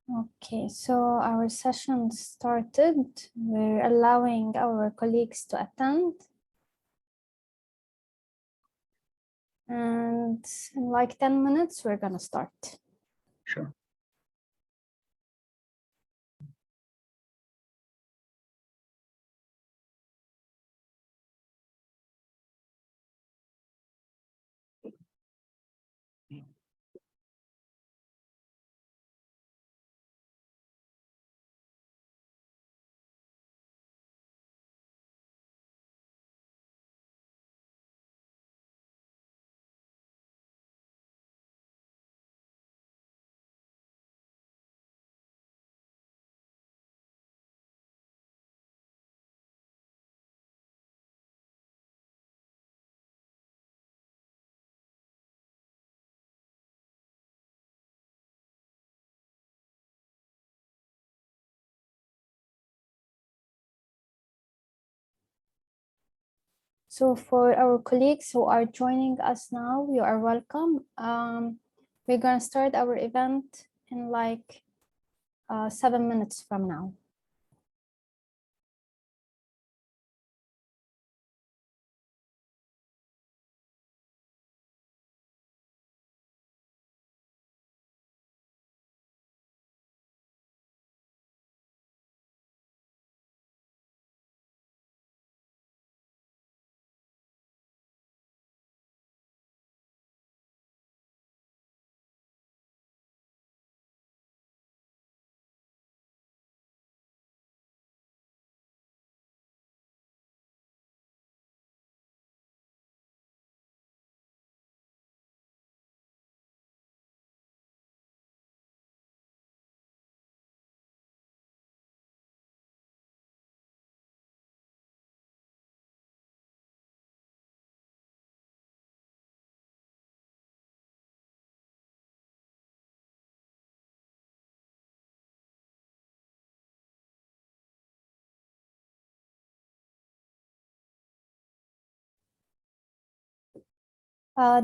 Okay, so our session started. We're allowing our colleagues to attend. And in like 10 minutes, we're gonna start. Sure. So for our colleagues who are joining us now, you are welcome. We're gonna start our event in like 7 minutes from now.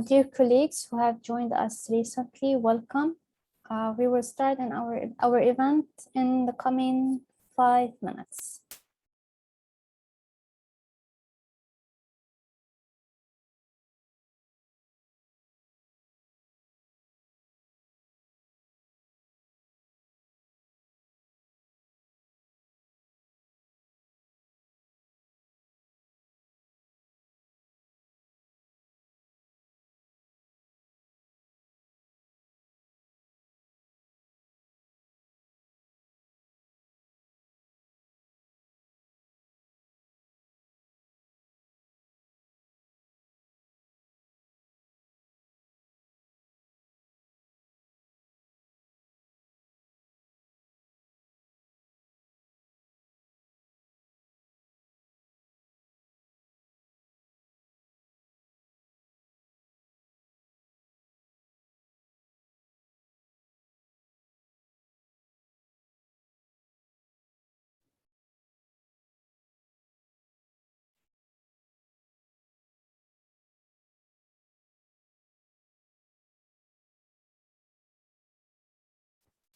Dear colleagues who have joined us recently, welcome. We will start in our event in the coming 5 minutes.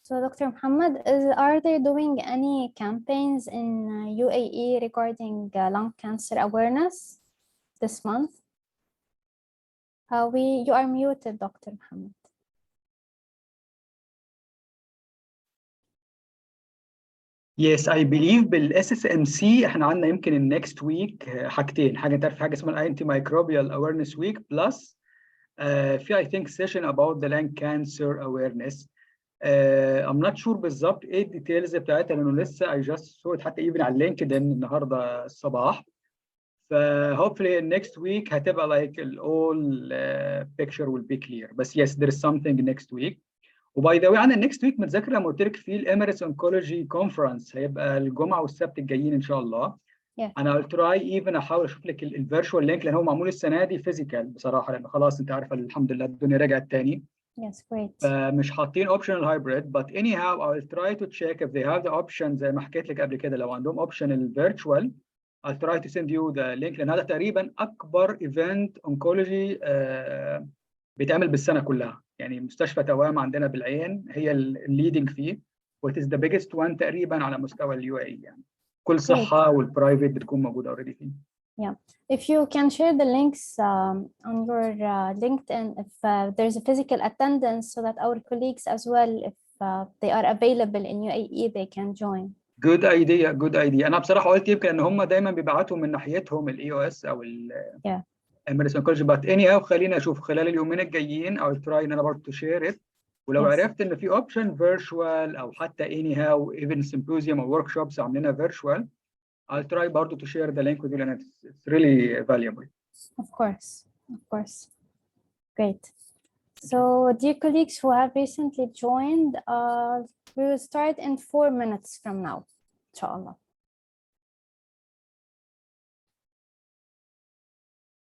So Dr. Muhammad, are they doing any campaigns in UAE regarding lung cancer awareness this month? You are muted, Dr. Muhammad. Yes, I believe بالSSMC احنا عندنا يمكن النكست ويك حاجتين، حاجه تعرف حاجه اسمها انتي مايكروبيال اويرنس ويك بلس في I think session about the lung cancer awareness. I'm not sure بالظبط ايه الديتيلز بتاعتها لانه لسه I just saw it حتى even على LinkedIn النهارده الصباح. ف hopefully next week هتبقى like all picture will be clear. بس yes there is something next week. وباي ذا واي عندنا النكست ويك متذكر لما قلت لك في الاميريتس اونكولوجي كونفرنس هيبقى الجمعه والسبت الجايين ان شاء الله. انا قلت تراي ايفن احاول اشوف لك الفيرتشوال لينك لان هو معمول السنه دي فيزيكال بصراحه لان خلاص انت عارفه الحمد لله الدنيا رجعت تاني. Yes, great. فمش حاطين اوبشنال هايبريد but anyhow I will try to check if they have the option زي ما حكيت لك قبل كده لو عندهم اوبشن الفيرتشوال I'll try to send you the link لان هذا تقريبا اكبر ايفنت اونكولوجي بيتعمل بالسنه كلها. يعني مستشفى توام عندنا بالعين هي الليدنج فيه what is the biggest one تقريبا على مستوى اليو اي يعني. كل Great. صحة والبرايفت بتكون موجودة already فيه. Yeah, if you can share the links on your LinkedIn, if there's a physical attendance, so that our colleagues as well, if they are available in UAE, they can join. Good idea, good idea. أنا بصراحة قلت يمكن إن هم دايما بيبعتوا من ناحيتهم ال EOS أو ال Emerson College, but anyhow خلينا أشوف خلال اليومين الجايين I'll try إن أنا برضه to share it. ولو عرفت إن في option virtual أو حتى anyhow even symposium أو workshops عاملينها virtual, I'll try برضه to share the link with you, and it's really valuable. Of course, of course. Great. So, dear colleagues who have recently joined, we will start in 4 minutes from now, inshallah.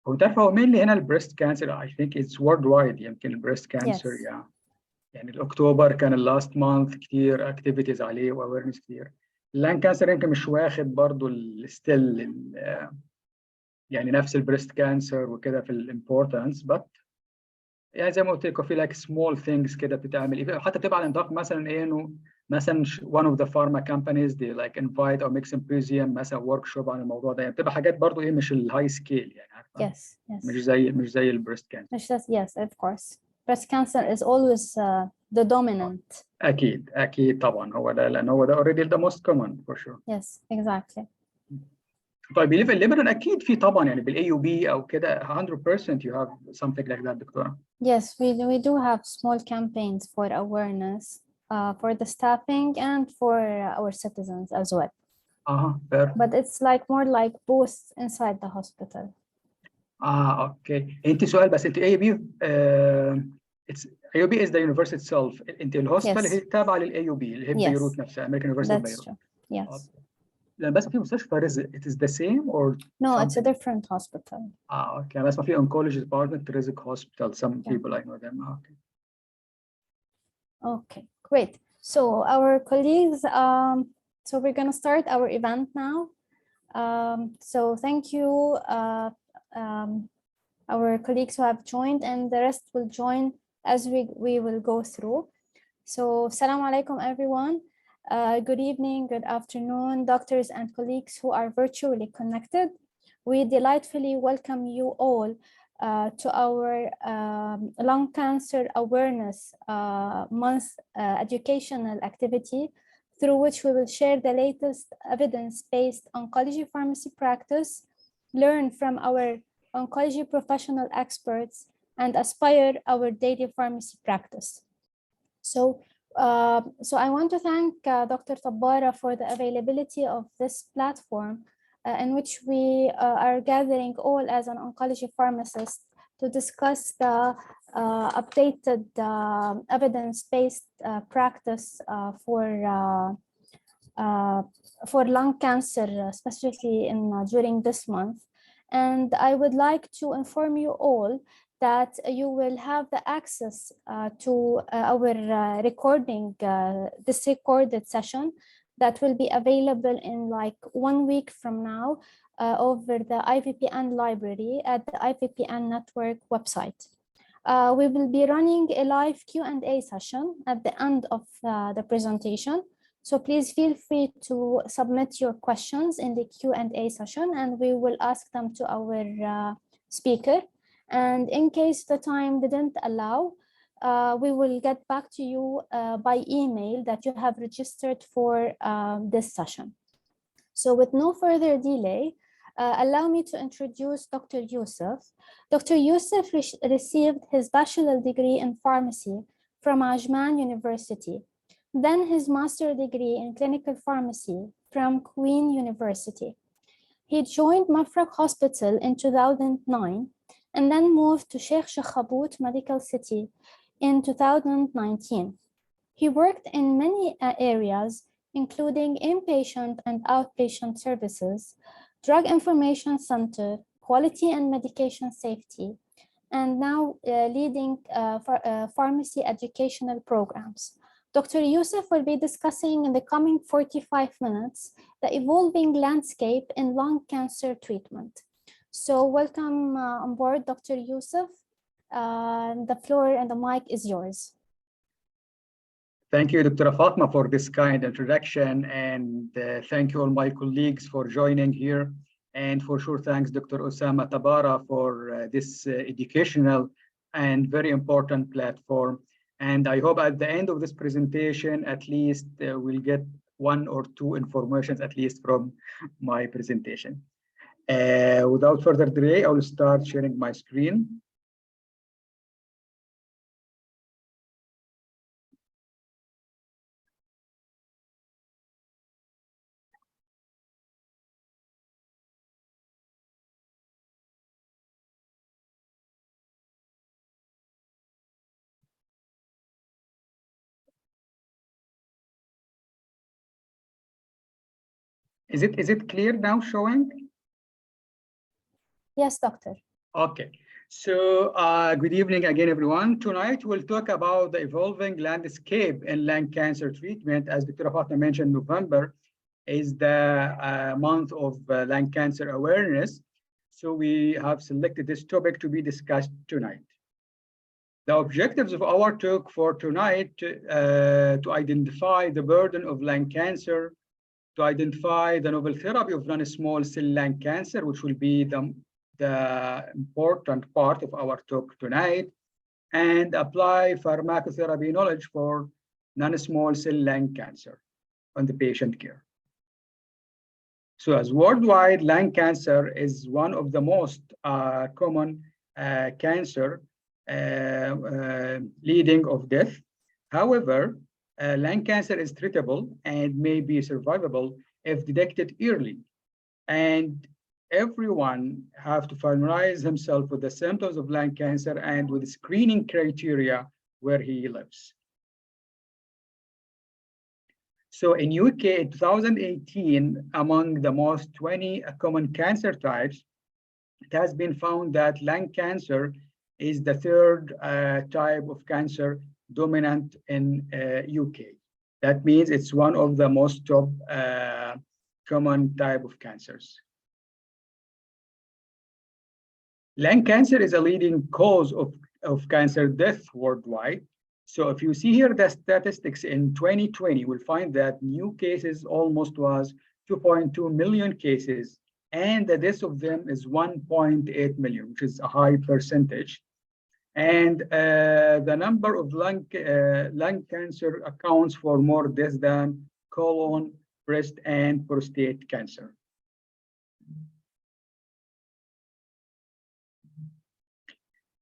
وتعرف هو mainly هنا البريست كانسر I think it's worldwide يمكن البريست كانسر يعني الأكتوبر كان اللاست مانث كتير activities عليه واويرنس كتير. اللان كانسر يمكن مش واخد برضه الستيل يعني نفس البريست كانسر وكده في الامبورتانس، but يعني زي ما قلت لكم في like small things كده بتعمل حتى بتبقى على نطاق مثلا ايه انه مثلا one of the pharma companies they like invite or make symposium مثلا workshop عن الموضوع ده، يعني بتبقى حاجات برضو ايه مش الهاي سكيل يعني عارفه. Yes, yes. مش زي البريست كانسر. Yes, of course. Breast cancer is always the dominant. اكيد طبعا هو ده لان هو ده already the most common for sure. Yes, exactly. طيب اللي في الليبرال اكيد في طبعا يعني بالاي يو بي او كده 100% you have something like that دكتوره. Yes, we do have small campaigns for awareness for the staffing and for our citizens as well. But it's like more like both inside the hospital. اوكي. انت سؤال بس، انت اي بي AUB is the university itself. انت الهوسبيتال هي تابعه للاي يو بي اللي هي بيروت نفسها American University of Beirut. Yes. لان بس في مستشفى رزق it is the same or no something? It's a different hospital. اوكي. انا اسمع في oncology department رزق hospital some people I know them. Okay, great. So our colleagues, so we're going to start our event now. So thank you our colleagues who have joined, and the rest will join as we will go through. So Assalamu alaikum everyone. Good evening, good afternoon, doctors and colleagues who are virtually connected. We delightfully welcome you all to our lung cancer awareness month educational activity, through which we will share the latest evidence-based oncology pharmacy practice, learn from our oncology professional experts, and aspire our daily pharmacy practice. So I want to thank Dr. Tabbara for the availability of this platform in which we are gathering all as an oncology pharmacist to discuss the updated evidence-based practice for lung cancer, specifically during this month. And I would like to inform you all that you will have the access to our recording, this recorded session that will be available in like 1 week from now over the IVPN library at the IVPN network website. We will be running a live Q&A session at the end of the presentation. So please feel free to submit your questions in the Q&A session, and we will ask them to our speaker. And in case the time didn't allow, we will get back to you by email that you have registered for this session. So with no further delay, allow me to introduce Dr. Youssef. Dr. Youssef received his bachelor's degree in pharmacy from Ajman University, then his master's degree in clinical pharmacy from Queen University. He joined Mafraq Hospital in 2009 and then moved to Sheikh Shakhabut Medical City in 2019. He worked in many areas, including inpatient and outpatient services, drug information center, quality and medication safety, and now leading pharmacy educational programs. Dr. Youssef will be discussing in the coming 45 minutes the evolving landscape in lung cancer treatment. So welcome on board, Dr. Youssef. The floor and the mic is yours. Thank you, Dr. Fatma, for this kind introduction, and thank you all my colleagues for joining here. And for sure, thanks Dr. Osama Tabara for this educational and very important platform. And I hope at the end of this presentation, at least we'll get one or two informations at least from my presentation. Without further delay, I will start sharing my screen. Is it clear now showing? Yes, doctor. Okay, so good evening again, everyone. Tonight we'll talk about the evolving landscape in lung cancer treatment. As Dr. Fatma mentioned, November is the month of lung cancer awareness. So we have selected this topic to be discussed tonight. The objectives of our talk for tonight to identify the burden of lung cancer, to identify the novel therapy of non-small cell lung cancer, which will be the important part of our talk tonight, and apply pharmacotherapy knowledge for non-small cell lung cancer on the patient care. So as worldwide, lung cancer is one of the most common cancer leading of death. However, lung cancer is treatable and may be survivable if detected early. And everyone have to familiarize himself with the symptoms of lung cancer and with screening criteria where he lives. So in UK in 2018, among the most 20 common cancer types, it has been found that lung cancer is the third type of cancer dominant in UK. That means it's one of the most top common type of cancers. Lung cancer is a leading cause of cancer death worldwide. So if you see here the statistics in 2020, we'll find that new cases almost was 2.2 million cases, and the death of them is 1.8 million, which is a high percentage. And the number of lung cancer accounts for more deaths than colon, breast, and prostate cancer.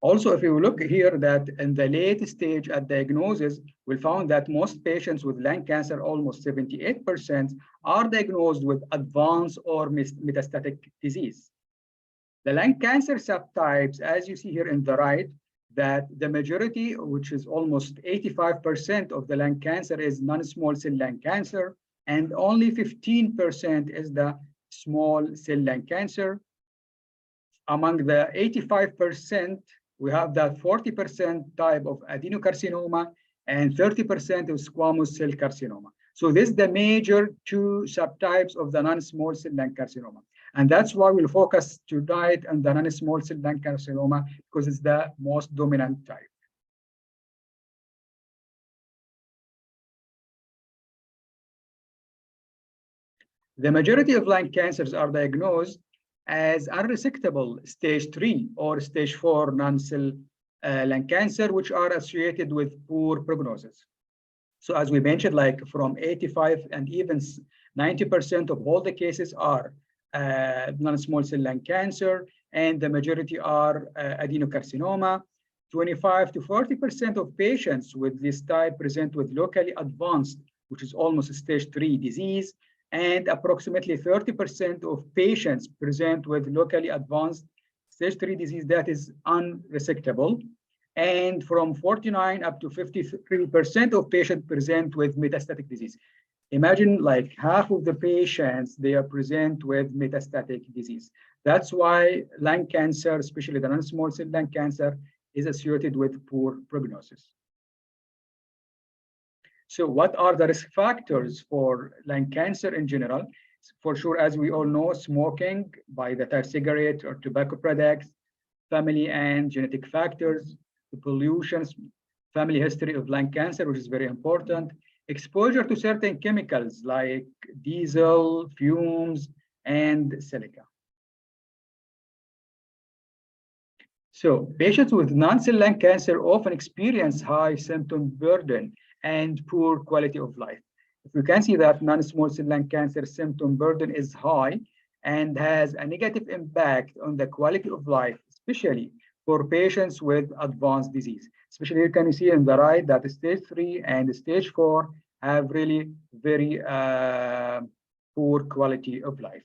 Also, if you look here that in the late stage at diagnosis, we found that most patients with lung cancer, almost 78%, are diagnosed with advanced or metastatic disease. The lung cancer subtypes, as you see here in the right, that the majority, which is almost 85% of the lung cancer, is non-small cell lung cancer, and only 15% is the small cell lung cancer. Among the 85%, we have that 40% type of adenocarcinoma and 30% of squamous cell carcinoma. So this is the major two subtypes of the non-small cell lung carcinoma. And that's why we'll focus tonight on the non-small cell lung carcinoma, because it's the most dominant type. The majority of lung cancers are diagnosed as unresectable stage 3 or stage 4 non-cell lung cancer, which are associated with poor prognosis. So as we mentioned, like from 85 and even 90% of all the cases are non-small cell lung cancer, and the majority are adenocarcinoma. 25 to 40% of patients with this type present with locally advanced, which is almost stage 3 disease, and approximately 30% of patients present with locally advanced stage 3 disease that is unresectable. And from 49 up to 53% of patients present with metastatic disease. Imagine like half of the patients, they are present with metastatic disease. That's why lung cancer, especially the non-small cell lung cancer, is associated with poor prognosis. So what are the risk factors for lung cancer in general? For sure, as we all know, smoking by the cigarette or tobacco products, family and genetic factors, the pollution, family history of lung cancer, which is very important, exposure to certain chemicals like diesel, fumes, and silica. So patients with non-small cell lung cancer often experience high symptom burden and poor quality of life. If you can see that non-small cell lung cancer symptom burden is high and has a negative impact on the quality of life, especially for patients with advanced disease. Especially here can you see on the right that stage 3 and stage 4 have really very poor quality of life.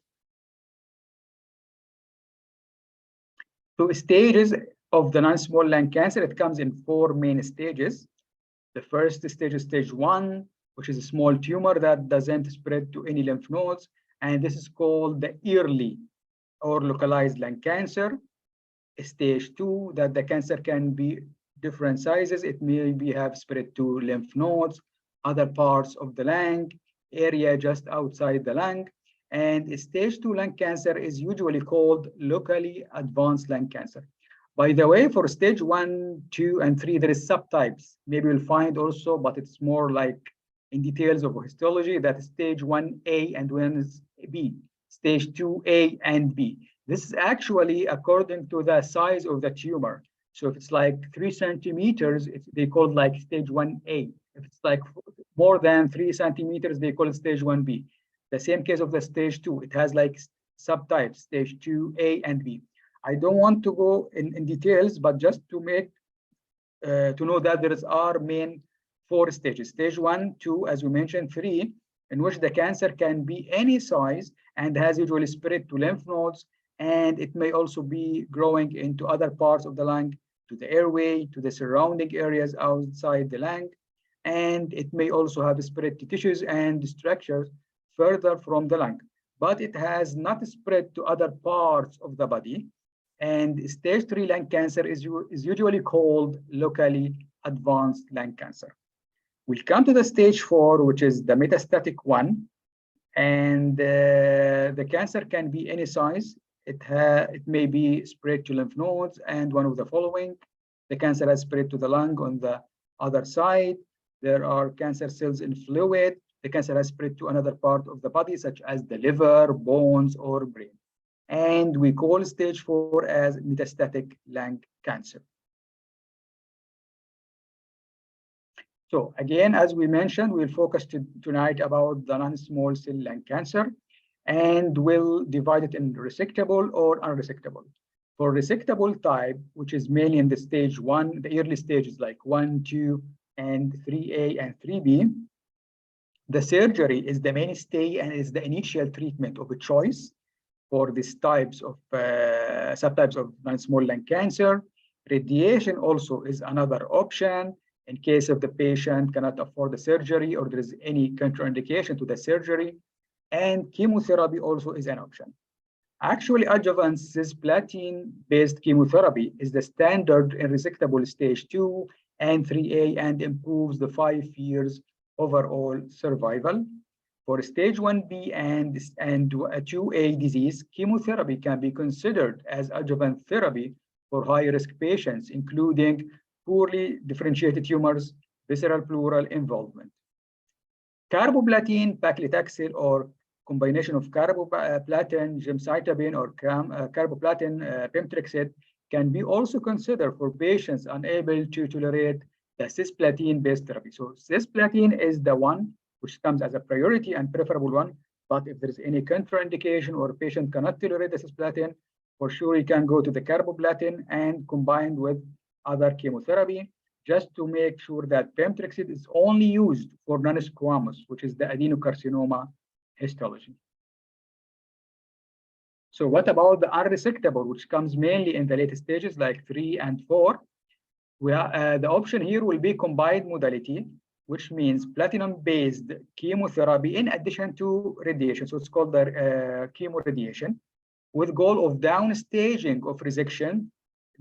So stages of the non-small lung cancer, it comes in 4 main stages. The first stage is stage 1, which is a small tumor that doesn't spread to any lymph nodes. And this is called the early or localized lung cancer. Stage 2, that the cancer can be different sizes. It may have spread to lymph nodes, other parts of the lung, area just outside the lung. And stage 2 lung cancer is usually called locally advanced lung cancer. By the way, for stage 1, 2, and 3, there is subtypes. Maybe you'll find also, but it's more like in details of histology, that stage 1A and 1B, stage 2A and B. This is actually according to the size of the tumor. So if it's like 3 centimeters, they call it like stage 1A. If it's like more than 3 centimeters, they call it stage 1B. The same case of the stage 2, it has like subtypes, stage 2A and B. I don't want to go in details, but just to make to know that there are main 4 stages: stage 1, 2, as we mentioned, 3, in which the cancer can be any size and has usually spread to lymph nodes, and it may also be growing into other parts of the lung, to the airway, to the surrounding areas outside the lung, and it may also have spread to tissues and structures further from the lung, but it has not spread to other parts of the body. And stage 3 lung cancer is usually called locally advanced lung cancer. We'll come to the stage 4, which is the metastatic one. And the cancer can be any size. It may be spread to lymph nodes and one of the following. The cancer has spread to the lung on the other side. There are cancer cells in fluid. The cancer has spread to another part of the body, such as the liver, bones, or brain. And we call stage 4 as metastatic lung cancer. So again, as we mentioned, we'll focus tonight about the non-small cell lung cancer, and we'll divide it in resectable or unresectable. For resectable type, which is mainly in the stage 1, the early stages like 1, 2, and 3A and 3B, the surgery is the mainstay and is the initial treatment of a choice for these types of subtypes of non-small lung cancer. Radiation also is another option in case if the patient cannot afford the surgery or there is any contraindication to the surgery. And chemotherapy also is an option. Actually, adjuvant cisplatin-based chemotherapy is the standard in resectable stage 2 and 3A and improves the 5 years overall survival. For stage 1B and 2A disease, chemotherapy can be considered as adjuvant therapy for high-risk patients, including poorly differentiated tumors, visceral pleural involvement. Carboplatin, paclitaxel, or combination of carboplatin, gemcitabine, or carboplatin, pemetrexed can be also considered for patients unable to tolerate the cisplatin-based therapy. So cisplatin is the one which comes as a priority and preferable one. But if there is any contraindication or a patient cannot tolerate the cisplatin, for sure you can go to the carboplatin and combined with other chemotherapy, just to make sure that pemetrexed is only used for non-squamous, which is the adenocarcinoma histology. So what about the unresectable, which comes mainly in the later stages like 3 and 4? The option here will be combined modality, which means platinum-based chemotherapy in addition to radiation. So it's called the chemoradiation, with goal of downstaging of resection.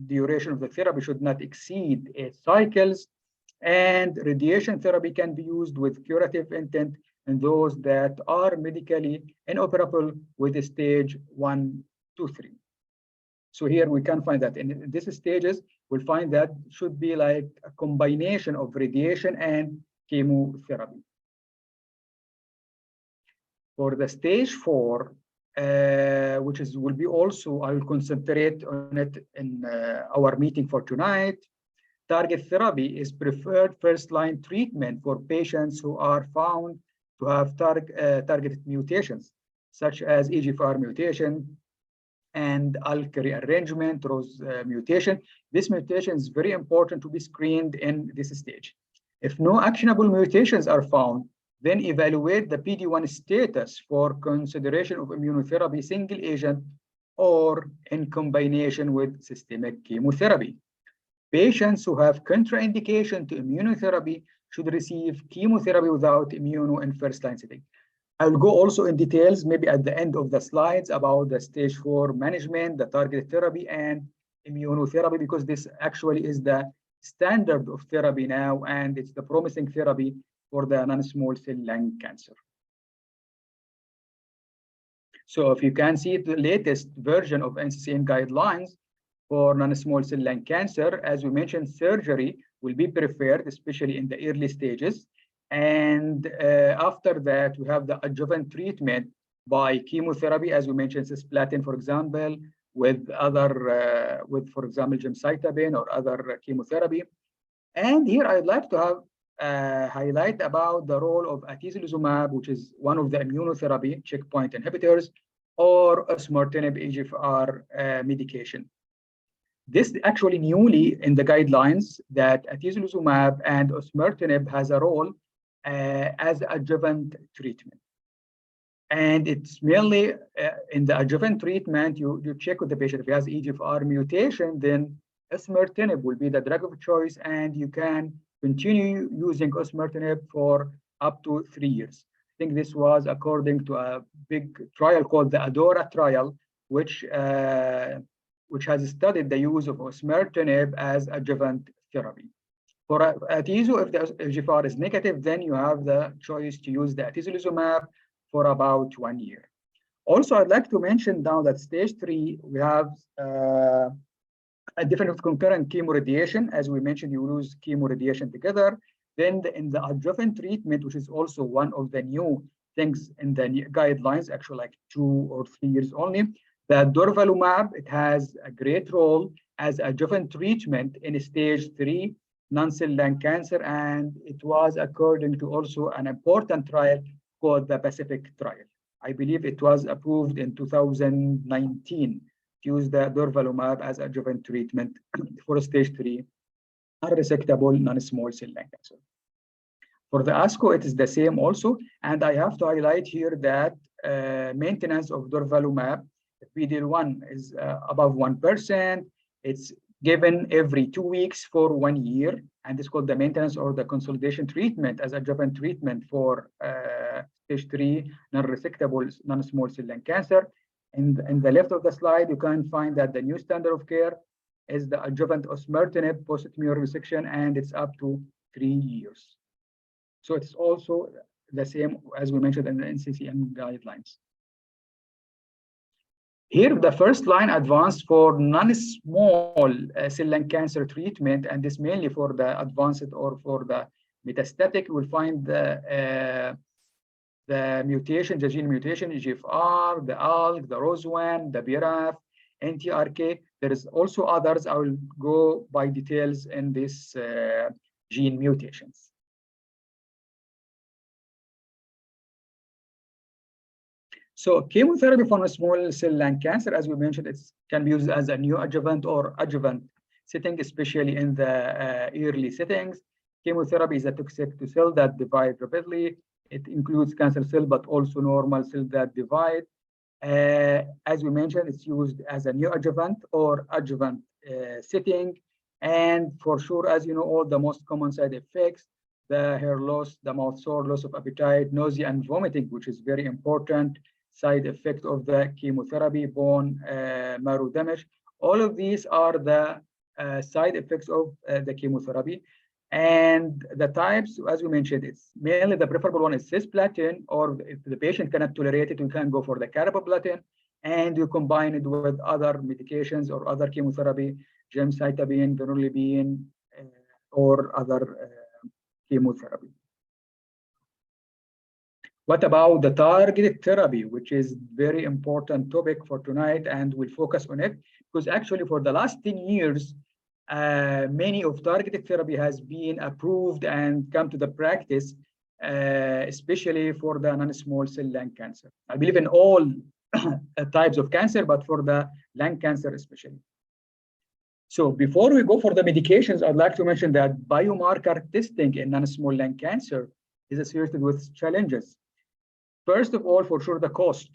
Duration of the therapy should not exceed 8 cycles, and radiation therapy can be used with curative intent in those that are medically inoperable with stage 1 to 3. So here we can find that in these stages, we'll find that should be like a combination of radiation and chemotherapy. For the stage 4, which will be also, I will concentrate on it in our meeting for tonight. Target therapy is preferred first-line treatment for patients who are found to have targeted mutations, such as EGFR mutation and ALK rearrangement, ROS mutation. This mutation is very important to be screened in this stage. If no actionable mutations are found, then evaluate the PD-1 status for consideration of immunotherapy single agent or in combination with systemic chemotherapy. Patients who have contraindication to immunotherapy should receive chemotherapy without immuno in first-line setting. I'll go also in details, maybe at the end of the slides, about the stage 4 management, the targeted therapy, and immunotherapy, because this actually is the standard of therapy now, and it's the promising therapy for the non-small cell lung cancer. So if you can see the latest version of NCCN guidelines for non-small cell lung cancer, as we mentioned, surgery will be preferred, especially in the early stages. And after that, we have the adjuvant treatment by chemotherapy, as we mentioned, cisplatin, for example, with other, for example, gemcitabine or other chemotherapy. And here I'd like to have highlight about the role of atezolizumab, which is one of the immunotherapy checkpoint inhibitors, or osimertinib EGFR medication. This actually newly in the guidelines that atezolizumab and osimertinib has a role as adjuvant treatment. And it's mainly in the adjuvant treatment, you check with the patient. If he has EGFR mutation, then osimertinib will be the drug of choice, and you can continue using osimertinib for up to 3 years. I think this was according to a big trial called the ADORA trial, which has studied the use of osimertinib as adjuvant therapy. For atezo, if the EGFR is negative, then you have the choice to use the atezolizumab for about 1 year. Also, I'd like to mention now that stage 3, we have a different concurrent chemoradiation. As we mentioned, you use chemoradiation together. Then in the adjuvant treatment, which is also one of the new things in the guidelines, actually like 2 or 3 years only, the durvalumab, it has a great role as adjuvant treatment in stage 3 non-cell lung cancer, and it was according to also an important trial called the Pacific trial. I believe it was approved in 2019 to use the durvalumab as adjuvant treatment for stage 3 unresectable non-small cell lung cancer. For the ASCO, it is the same also, and I have to highlight here that maintenance of durvalumab, PD-L1 is above 1%. It's given every 2 weeks for 1 year, and it's called the maintenance or the consolidation treatment as adjuvant treatment for stage 3 non-resectable non-small cell lung cancer. In the left of the slide, you can find that the new standard of care is the adjuvant osimertinib post-tumor resection, and it's up to 3 years. So it's also the same as we mentioned in the NCCN guidelines. Here, the first line advanced for non-small cell lung cancer treatment, and this mainly for the advanced or for the metastatic. We'll find the mutation, the gene mutation, EGFR, the ALK, the ROS1, the BRAF, NTRK. There is also others. I will go by details in this gene mutations. So chemotherapy for small cell lung cancer, as we mentioned, it can be used as a neoadjuvant or adjuvant setting, especially in the early settings. Chemotherapy is a toxic to cells that divide rapidly. It includes cancer cell, but also normal cells that divide. As we mentioned, it's used as a neoadjuvant or adjuvant setting. And for sure, as you know, all the most common side effects, the hair loss, the mouth sore, loss of appetite, nausea, and vomiting, which is very important side effect of the chemotherapy, bone marrow damage. All of these are the side effects of the chemotherapy. And the types, as we mentioned, it's mainly the preferable one is cisplatin, or if the patient cannot tolerate it, we can go for the carboplatin. and you combine it with other medications or other chemotherapy, gemcitabine, venetoclax, or other chemotherapy. What about the targeted therapy, which is very important topic for tonight, and we'll focus on it because actually for the last 10 years, many of targeted therapy has been approved and come to the practice, especially for the non-small cell lung cancer. I believe in all types of cancer, but for the lung cancer especially. So before we go for the medications, I'd like to mention that biomarker testing in non-small lung cancer is associated with challenges. First of all, for sure, the cost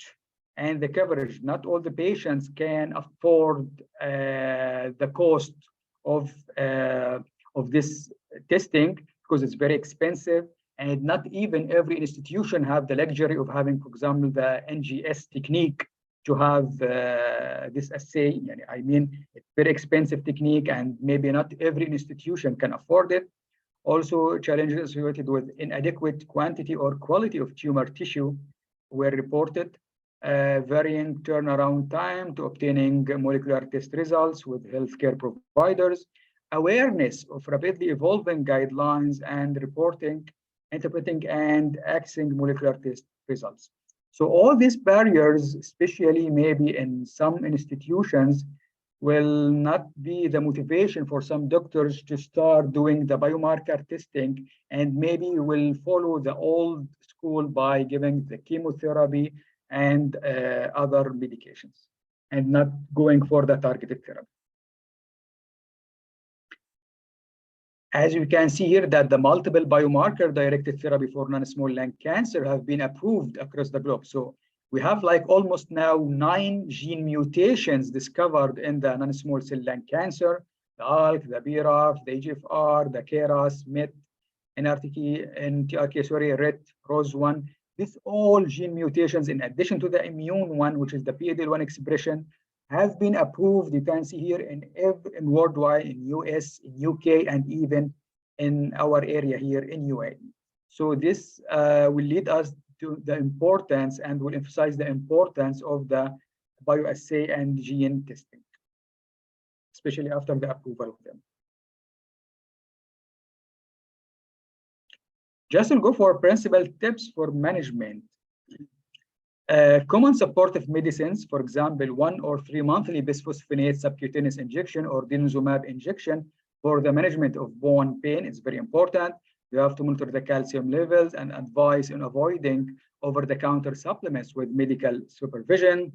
and the coverage. Not all the patients can afford the cost of this testing because it's very expensive, and not even every institution have the luxury of having, for example, the NGS technique to have this assay. I mean, it's very expensive technique, and maybe not every institution can afford it. Also, challenges associated with inadequate quantity or quality of tumor tissue were reported, varying turnaround time to obtaining molecular test results with healthcare providers, awareness of rapidly evolving guidelines and reporting, interpreting, and accessing molecular test results. So all these barriers, especially maybe in some institutions, will not be the motivation for some doctors to start doing the biomarker testing, and maybe will follow the old school by giving the chemotherapy and other medications, and not going for the targeted therapy. As you can see here, that the multiple biomarker-directed therapy for non-small lung cancer have been approved across the globe. So we have like almost now 9 gene mutations discovered in the non-small cell lung cancer: the ALK, the BRAF, the EGFR, the KRAS, MET, NTRK, RET, ROS1. These all gene mutations, in addition to the immune one, which is the PD-L1 expression, have been approved. You can see here in worldwide, in US, in UK, and even in our area here in UAE. So this will lead us to the importance, and will emphasize the importance of the bioassay and gene testing, especially after the approval of them. Just to go for principal tips for management. Common supportive medicines, for example, 1 or 3 monthly bisphosphonate subcutaneous injection or denosumab injection for the management of bone pain is very important. You have to monitor the calcium levels and advise in avoiding over-the-counter supplements with medical supervision.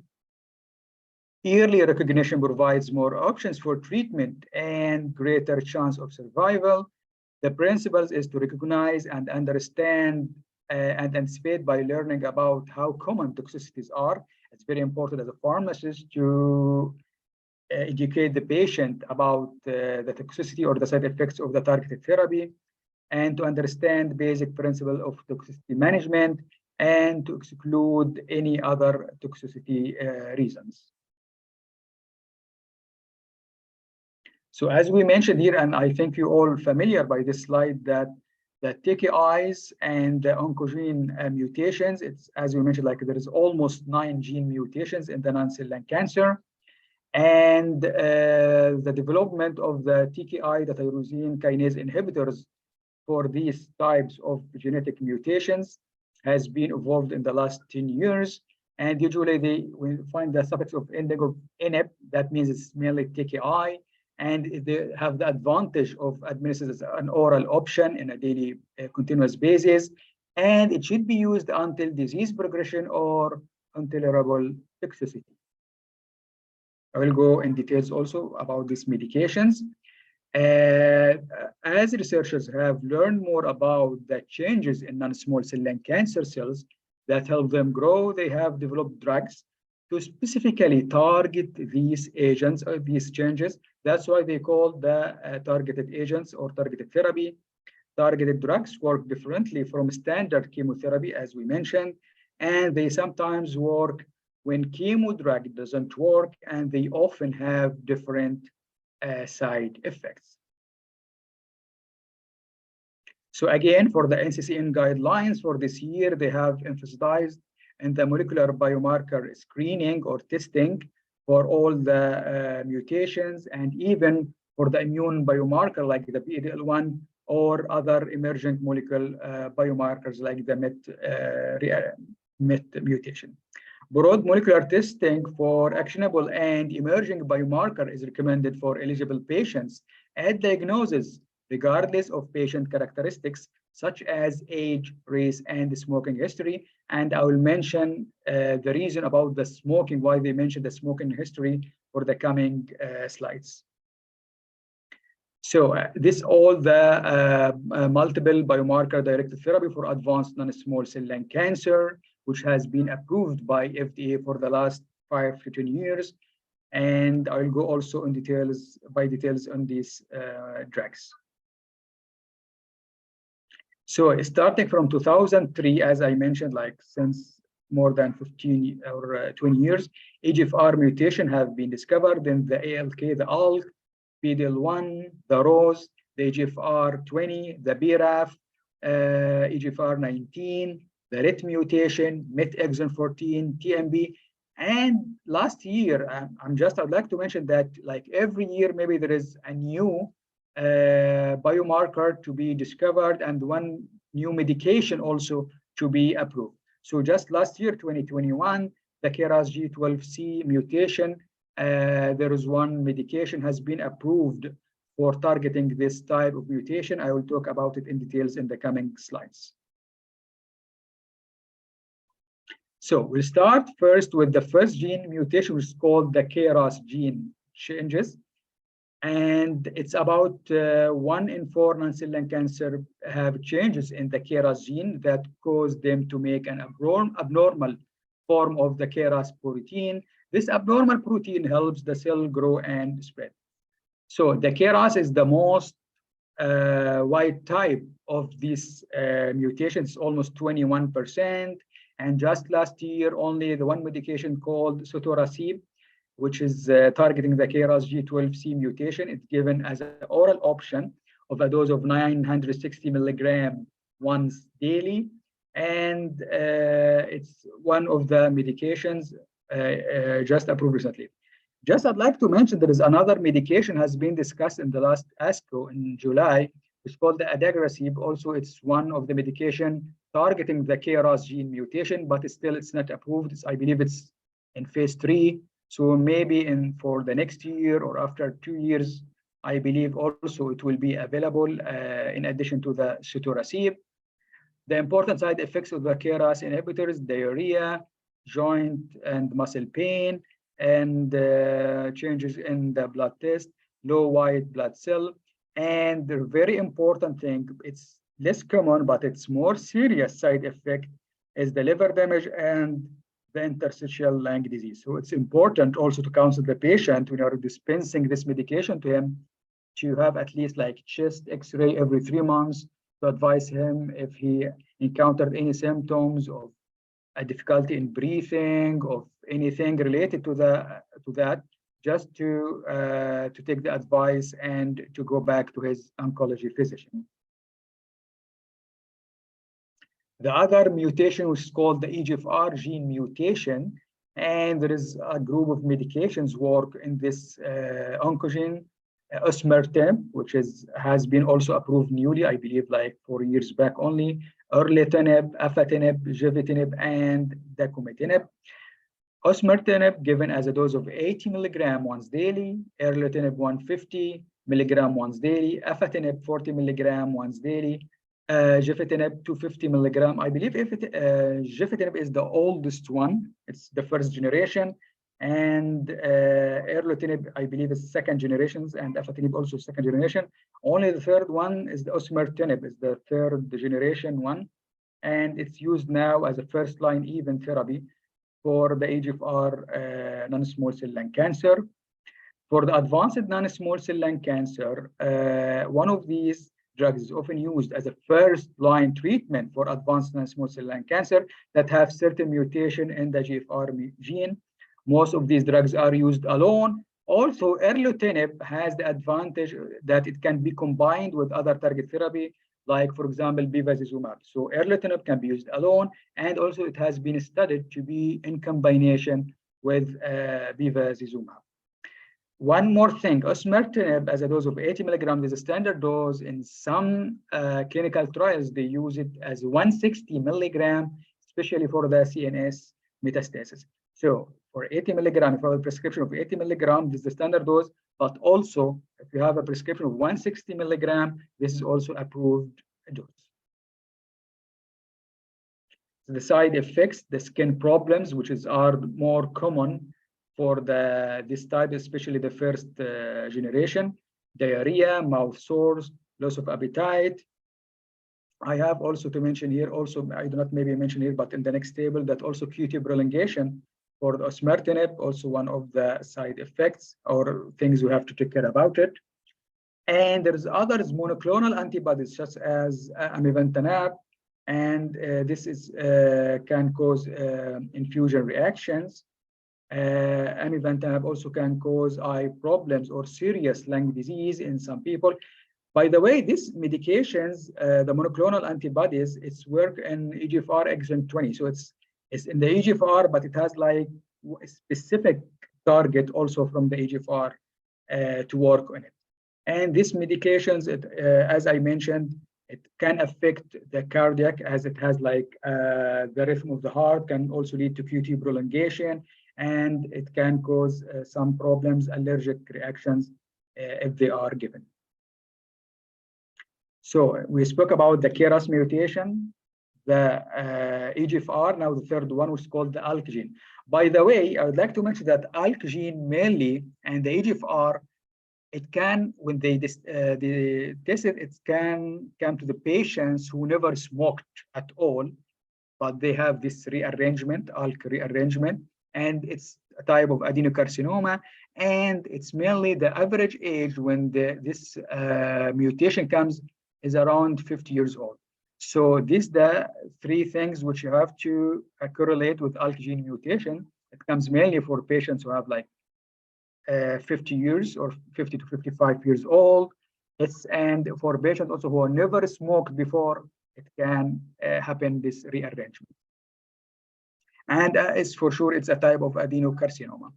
Early recognition provides more options for treatment and greater chance of survival. The principles is to recognize and understand and anticipate by learning about how common toxicities are. It's very important as a pharmacist to educate the patient about the toxicity or the side effects of the targeted therapy, and to understand basic principle of toxicity management, and to exclude any other toxicity reasons. So as we mentioned here, and I think you're all familiar by this slide, that the TKIs and the oncogene mutations, it's, as we mentioned, like there is almost 9 gene mutations in the non-cell lung cancer. And the development of the TKI, the tyrosine kinase inhibitors for these types of genetic mutations has been evolved in the last 10 years. And usually we find the suffix of ending of NF, that means it's mainly TKI. And they have the advantage of administered as an oral option in a daily continuous basis. And it should be used until disease progression or intolerable toxicity. I will go in details also about these medications. As researchers have learned more about the changes in non-small cell lung cancer cells that help them grow, they have developed drugs to specifically target these agents or these changes. That's why they call the targeted agents or targeted therapy. Targeted drugs work differently from standard chemotherapy, as we mentioned, and they sometimes work when chemo drug doesn't work, and they often have different side effects. So again, for the NCCN guidelines for this year, they have emphasized in the molecular biomarker screening or testing for all the mutations, and even for the immune biomarker like the PD-L1 or other emergent molecular biomarkers like the MET mutation. Broad molecular testing for actionable and emerging biomarker is recommended for eligible patients at diagnosis, regardless of patient characteristics such as age, race, and smoking history. And I will mention the reason about the smoking, why they mentioned the smoking history for the coming slides. So this all the multiple biomarker-directed therapy for advanced non-small cell lung cancer, which has been approved by FDA for the last 5 to 10 years. And I'll go also in details on these drugs. So starting from 2003, as I mentioned, like since more than 15 or 20 years, EGFR mutation have been discovered in the ALK, the ALK, PD-L1, the ROS, the EGFR20, the BRAF, EGFR19, the RET mutation, MET exon 14, TMB. And last year, I'd like to mention that like every year, maybe there is a new biomarker to be discovered and one new medication also to be approved. So just last year, 2021, the KRAS G12C mutation, there is one medication has been approved for targeting this type of mutation. I will talk about it in details in the coming slides. So we'll start first with the first gene mutation, which is called the KRAS gene changes. And it's about 1 in 4 non-small cell lung cancer have changes in the KRAS gene that cause them to make an abnormal form of the KRAS protein. This abnormal protein helps the cell grow and spread. So the KRAS is the most wide type of these mutations, almost 21%. And just last year, only the one medication called sotorasib, which is targeting the KRAS G12C mutation, it's given as an oral option of a dose of 960 milligram once daily. And it's one of the medications just approved recently. Just I'd like to mention there is another medication has been discussed in the last ASCO in July. It's called the adagrasib. Also, it's one of the medication targeting the KRAS gene mutation, but it's not approved. I believe it's in phase 3. So maybe for the next year or after 2 years, I believe also it will be available in addition to the sotorasib. The important side effects of the KRAS inhibitors: diarrhea, joint and muscle pain, and changes in the blood test, low white blood cell. And the very important thing, it's less common, but it's more serious side effect, is the liver damage and the interstitial lung disease. So it's important also to counsel the patient when you're dispensing this medication to him to have at least like chest X-ray every 3 months, to advise him if he encountered any symptoms of a difficulty in breathing, of anything related to that, just to take the advice and to go back to his oncology physician. The other mutation, which is called the EGFR gene mutation, and there is a group of medications work in this oncogene, osimertinib, which has been also approved newly, I believe, like 4 years back only, erlotinib, afatinib, gefitinib, and dacomitinib. Osimertinib given as a dose of 80 milligram once daily, erlotinib 150 milligram once daily, afatinib 40 milligram once daily, gefitinib 250 milligram. I believe gefitinib is the oldest one. It's the first generation, and erlotinib, I believe, is second generations, and afatinib also second generation. Only the third one is the osimertinib, is the third generation one, and it's used now as a first-line even therapy for the EGFR non-small cell lung cancer. For the advanced non-small cell lung cancer, one of these drugs is often used as a first-line treatment for advanced non-small cell lung cancer that have certain mutation in the EGFR gene. Most of these drugs are used alone. Also, erlotinib has the advantage that it can be combined with other target therapy like, for example, bevacizumab. So erlotinib can be used alone, and also it has been studied to be in combination with bevacizumab. One more thing, osimertinib as a dose of 80 milligrams is a standard dose. In some clinical trials, they use it as 160 milligram, especially for the CNS metastasis. So for 80 milligram, if you have a prescription of 80 milligram, this is the standard dose. But also, if you have a prescription of 160 milligram, this is also approved dose. The side effects, the skin problems, which are more common for this type, especially the first generation, diarrhea, mouth sores, loss of appetite. I have also to mention here, also, I do not maybe mention here, but in the next table, that also QT prolongation for the osimertinib, also one of the side effects or things we have to take care about it. And there's others, monoclonal antibodies, such as amivantamab, and this is can cause infusion reactions. Amivantamab also can cause eye problems or serious lung disease in some people. By the way, these medications, the monoclonal antibodies, it's work in EGFR exon 20. So it's in the EGFR, but it has like a specific target also from the EGFR to work on it. And these medications, as I mentioned, it can affect the cardiac, as it has like the rhythm of the heart, can also lead to QT prolongation, and it can cause some problems, allergic reactions, if they are given. So we spoke about the KRAS mutation, the EGFR, now the third one, which is called the ALK gene. By the way, I would like to mention that ALK gene mainly, and the EGFR, it can, when they test it, it can come to the patients who never smoked at all, but they have this rearrangement, ALK rearrangement, and it's a type of adenocarcinoma, and it's mainly the average age when this mutation comes is around 50 years old. So these the three things which you have to correlate with ALK gene mutation. It comes mainly for patients who have like 50 years or 50 to 55 years old. And for patients also who never smoked before, it can happen this rearrangement. And it's for sure, it's a type of adenocarcinoma.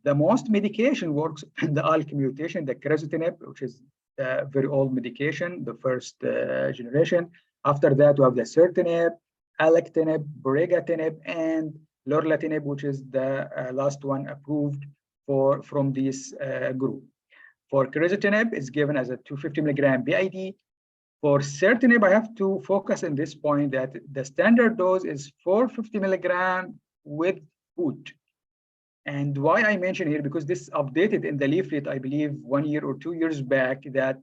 The most medication works in the ALK mutation, the crizotinib, which is a very old medication, the first generation. After that, we have the certinib, alectinib, brigatinib, and lorlatinib, which is the last one approved from this group. For crizotinib, it's given as a 250 milligram BID. For certinib, I have to focus on this point that the standard dose is 450 milligram with food. And why I mention here, because this updated in the leaflet, I believe 1 year or 2 years back, that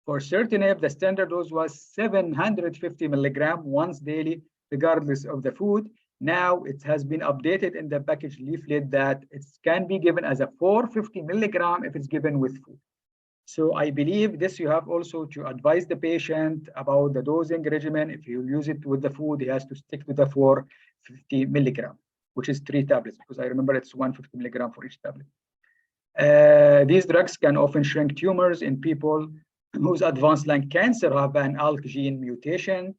for certinib, the standard dose was 750 milligram once daily, regardless of the food. Now it has been updated in the package leaflet that it can be given as a 450 milligram if it's given with food. So I believe this you have also to advise the patient about the dosing regimen. If you use it with the food, he has to stick to the 450 milligram, which is 3 tablets, because I remember it's 150 milligram for each tablet. These drugs can often shrink tumors in people whose advanced lung cancer have an ALK gene mutation.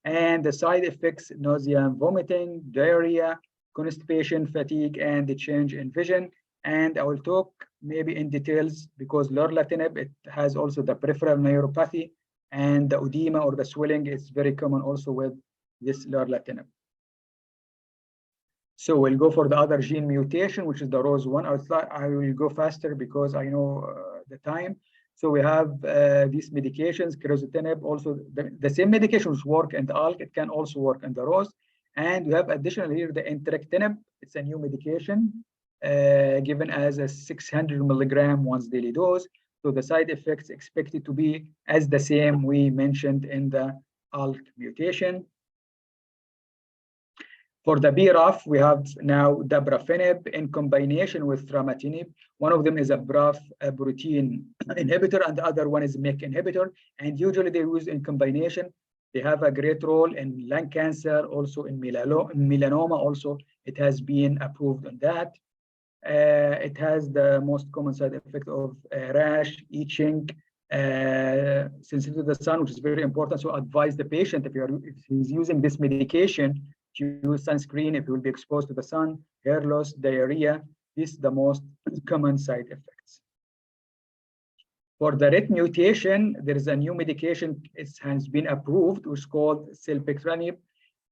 And the side effects, nausea and vomiting, diarrhea, constipation, fatigue, and the change in vision. And I will talk maybe in details because lorlatinib, it has also the peripheral neuropathy, and the edema or the swelling is very common also with this lorlatinib. So we'll go for the other gene mutation, which is the ROS1. I will go faster because I know the time. So we have these medications, crizotinib, also the same medications work in the ALK, it can also work in the ROS. And we have additionally here the entrectinib. It's a new medication given as a 600 milligram once daily dose. So the side effects expected to be as the same we mentioned in the ALK mutation. For the BRAF, we have now dabrafenib in combination with trametinib. One of them is a BRAF protein inhibitor, and the other one is MEK inhibitor. And usually they're used in combination. They have a great role in lung cancer, also in melanoma. Also, it has been approved on that. It has the most common side effect of rash, itching, sensitive to the sun, which is very important. So advise the patient if he's using this medication to use sunscreen if he will be exposed to the sun, hair loss, diarrhea. This is the most common side effects. For the RET mutation, there is a new medication. It has been approved, which is called silpexranib,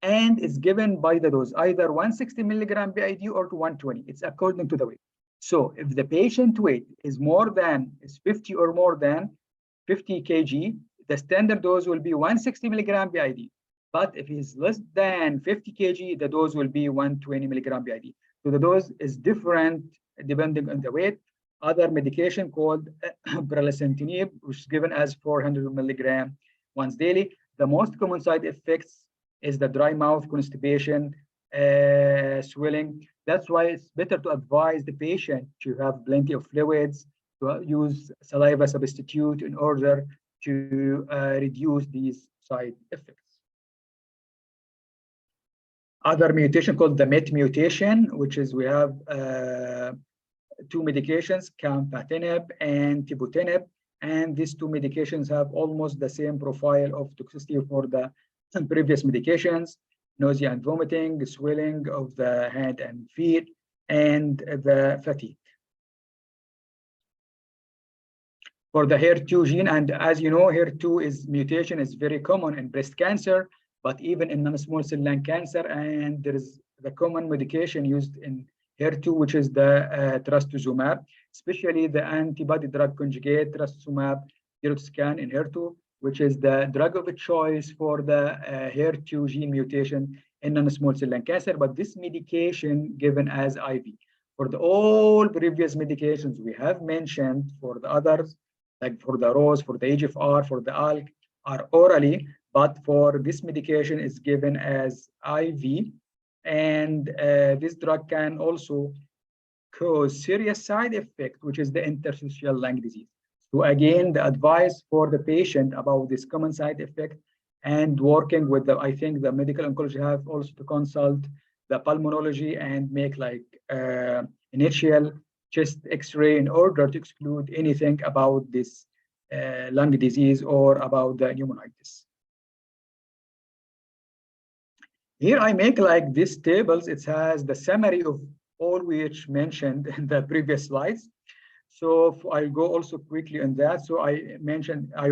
and it's given by the dose, either 160 milligram BID or to 120. It's according to the weight. So if the patient weight is 50 or more than 50 kg, the standard dose will be 160 milligram BID. But if it's less than 50 kg, the dose will be 120 milligram BID. So the dose is different depending on the weight. Other medication called bralacentinib, which is given as 400 milligram once daily. The most common side effects is the dry mouth, constipation, swelling. That's why it's better to advise the patient to have plenty of fluids, to use saliva substitute in order to reduce these side effects. Other mutation called the MET mutation, which is we have two medications, campatinib and tibutinib, and these two medications have almost the same profile of toxicity for the previous medications: nausea and vomiting, swelling of the hand and feet, and the fatigue. For the HER2 gene, and as you know, HER2 mutation is very common in breast cancer, but even in non-small cell lung cancer, and there is the common medication used in HER2, which is the trastuzumab, especially the antibody drug conjugate trastuzumab deruxtecan in HER2, which is the drug of choice for the HER2 gene mutation in non-small cell lung cancer. But this medication given as IV. For all previous medications we have mentioned, for the others, like for the ROS, for the EGFR, for the ALK, are orally, but for this medication is given as IV. And this drug can also cause serious side effect, which is the interstitial lung disease. So again, the advice for the patient about this common side effect, and working with I think the medical oncology have also to consult the pulmonology and make like initial chest X-ray in order to exclude anything about this lung disease or about the pneumonitis. Here I make like these tables. It has the summary of all which mentioned in the previous slides. So I'll go also quickly on that. So I mentioned I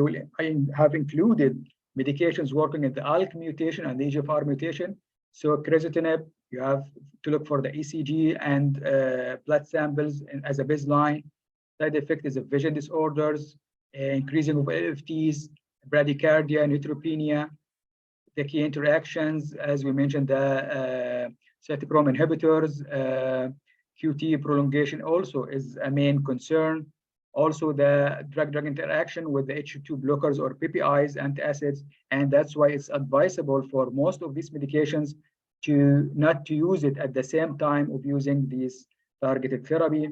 have included medications working in the ALK mutation and the EGFR mutation. So crizotinib, you have to look for the ECG and blood samples as a baseline. Side effect is vision disorders, increasing of LFTs, bradycardia, neutropenia. The key interactions, as we mentioned, the cytochrome inhibitors, QT prolongation also is a main concern. Also, the drug-drug interaction with the H2 blockers or PPIs, antacids, and that's why it's advisable for most of these medications to not to use it at the same time of using these targeted therapy.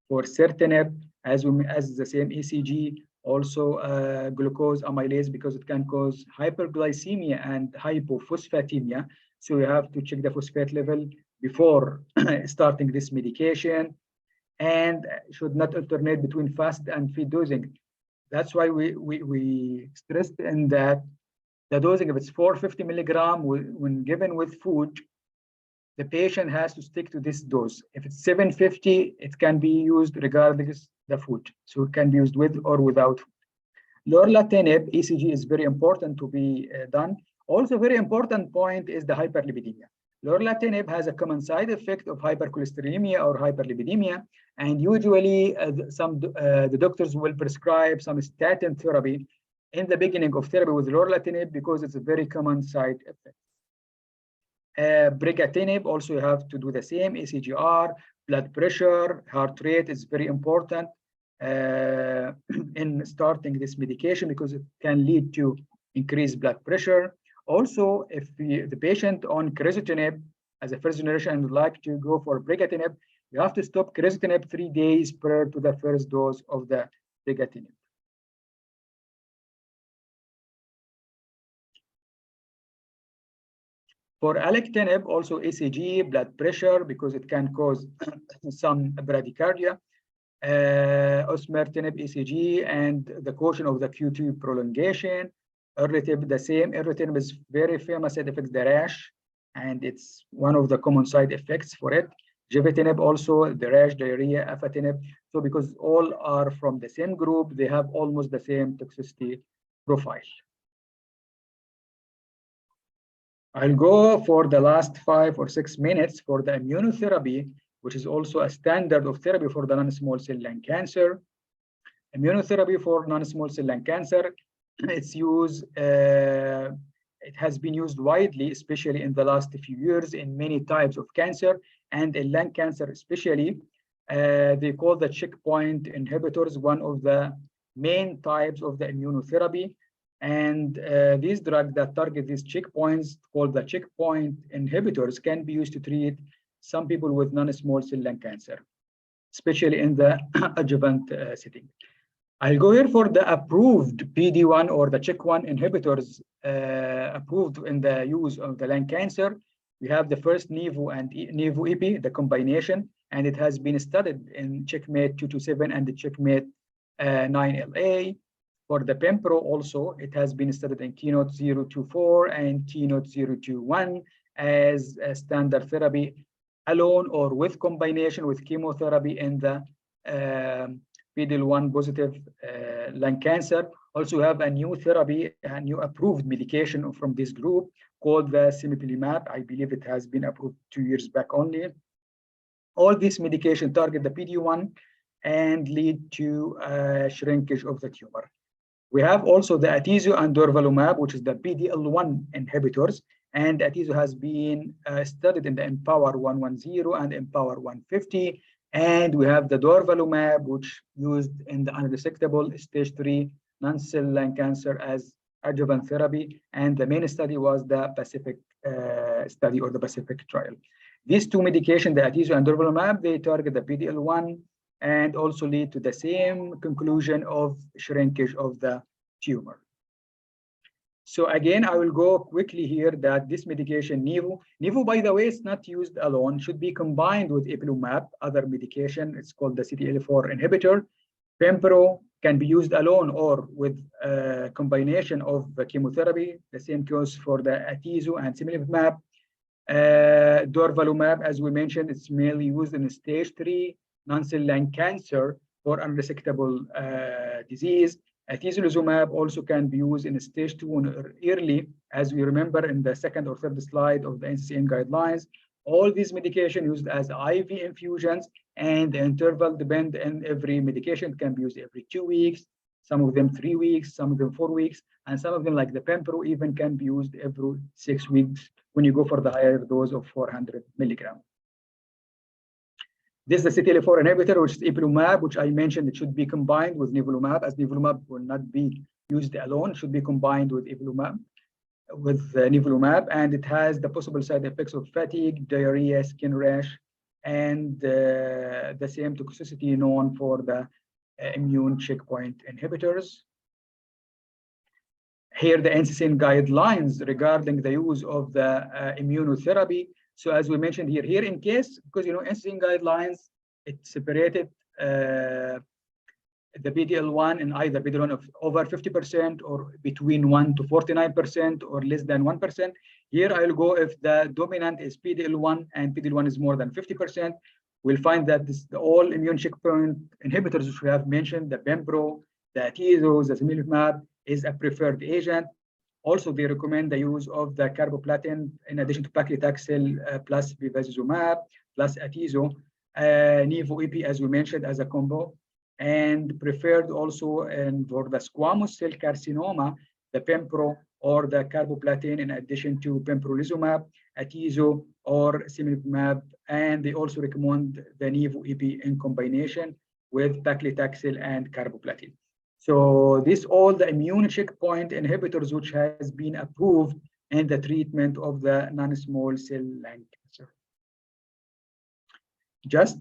For certinib, as the same ECG, also glucose amylase, because it can cause hyperglycemia and hypophosphatemia. So you have to check the phosphate level before starting this medication, and should not alternate between fast and feed dosing. That's why we stressed in that the dosing, if it's 450 milligram when given with food, the patient has to stick to this dose. If it's 750, it can be used regardless the food. So it can be used with or without food. Lorlatinib, ECG is very important to be done. Also, very important point is the hyperlipidemia. Lorlatinib has a common side effect of hypercholesterolemia or hyperlipidemia, and usually the doctors will prescribe some statin therapy in the beginning of therapy with lorlatinib because it's a very common side effect. Brigatinib, also you have to do the same, ECGR, blood pressure, heart rate is very important in starting this medication because it can lead to increased blood pressure. Also, if the patient on crizotinib as a first generation and would like to go for brigatinib, you have to stop crizotinib 3 days prior to the first dose of the brigatinib. For alectinib, also ECG, blood pressure, because it can cause some bradycardia. osimertinib ECG, and the caution of the QT prolongation. Erlotinib, the same. Erlotinib is very famous side effects, the rash, and it's one of the common side effects for it. Gefitinib also, the rash, diarrhea. Afatinib. So because all are from the same group, they have almost the same toxicity profile. I'll go for the last 5 or 6 minutes for the immunotherapy, which is also a standard of therapy for the non-small cell lung cancer. Immunotherapy for non-small cell lung cancer, it's used, it has been used widely, especially in the last few years in many types of cancer, and in lung cancer especially. They call the checkpoint inhibitors one of the main types of the immunotherapy. And these drugs that target these checkpoints, called the checkpoint inhibitors, can be used to treat some people with non-small cell lung cancer, especially in the adjuvant setting. I'll go here for the approved PD-1 or the CHEK1 inhibitors approved in the use of the lung cancer. We have the first Nivo and Nivo-Ipi, the combination, and it has been studied in CheckMate 227 and the CheckMate 9LA. For the Pembro also, it has been studied in Keynote 024 and Keynote 021 as a standard therapy alone or with combination with chemotherapy in the PD-L1 positive lung cancer. Also have a new therapy, a new approved medication from this group called the cemiplimab. I believe it has been approved 2 years back only. All these medications target the PD-1 and lead to shrinkage of the tumor. We have also the atezo and durvalumab, which is the PD-L1 inhibitors, and atezo has been studied in the Empower 110 and Empower 150. And we have the durvalumab, which used in the unresectable stage 3 non-cell lung cancer as adjuvant therapy. And the main study was the Pacific study or the Pacific trial. These two medications, the atezo and durvalumab, they target the PD-L1 and also lead to the same conclusion of shrinkage of the tumor. So again, I will go quickly here that this medication, Nivo, by the way, is not used alone, should be combined with ipilimumab, other medication. It's called the CTLA-4 inhibitor. Pembro can be used alone or with a combination of chemotherapy. The same goes for the atezo and cemiplimab. Durvalumab, as we mentioned, it's mainly used in stage 3 non-cell lung cancer for unresectable disease. Atezolizumab also can be used in stage 2 or early, as we remember in the second or third slide of the NCCN guidelines. All these medications used as IV infusions, and the interval depend on every medication. It can be used every 2 weeks, some of them 3 weeks, some of them 4 weeks, and some of them, like the Pembro, even can be used every 6 weeks when you go for the higher dose of 400 milligrams. This is the CTLA-4 inhibitor, which is ipilimumab, which I mentioned it should be combined with nivolumab, as nivolumab will not be used alone. It should be combined with ipilimumab, with nivolumab, and it has the possible side effects of fatigue, diarrhea, skin rash, and the same toxicity known for the immune checkpoint inhibitors. Here, the NCCN guidelines regarding the use of the immunotherapy. So as we mentioned here in case, because NCCN guidelines, it separated the PD-L1 in either PD-L1 of over 50% or between 1 to 49% or less than 1%. Here I'll go if the dominant is PD-L1 and PD-L1 is more than 50%. We'll find that the all immune checkpoint inhibitors which we have mentioned, the Pembro, the atezo, the cemiplimab, is a preferred agent. Also, they recommend the use of the carboplatin in addition to paclitaxel plus bevacizumab plus atezo, Nivo-Ipi, as we mentioned, as a combo, and preferred also for the squamous cell carcinoma, the Pembro or the carboplatin in addition to pembrolizumab, atezo, or cemiplimab, and they also recommend the Nivo-Ipi in combination with paclitaxel and carboplatin. So this all the immune checkpoint inhibitors which has been approved in the treatment of the non-small cell lung cancer. Just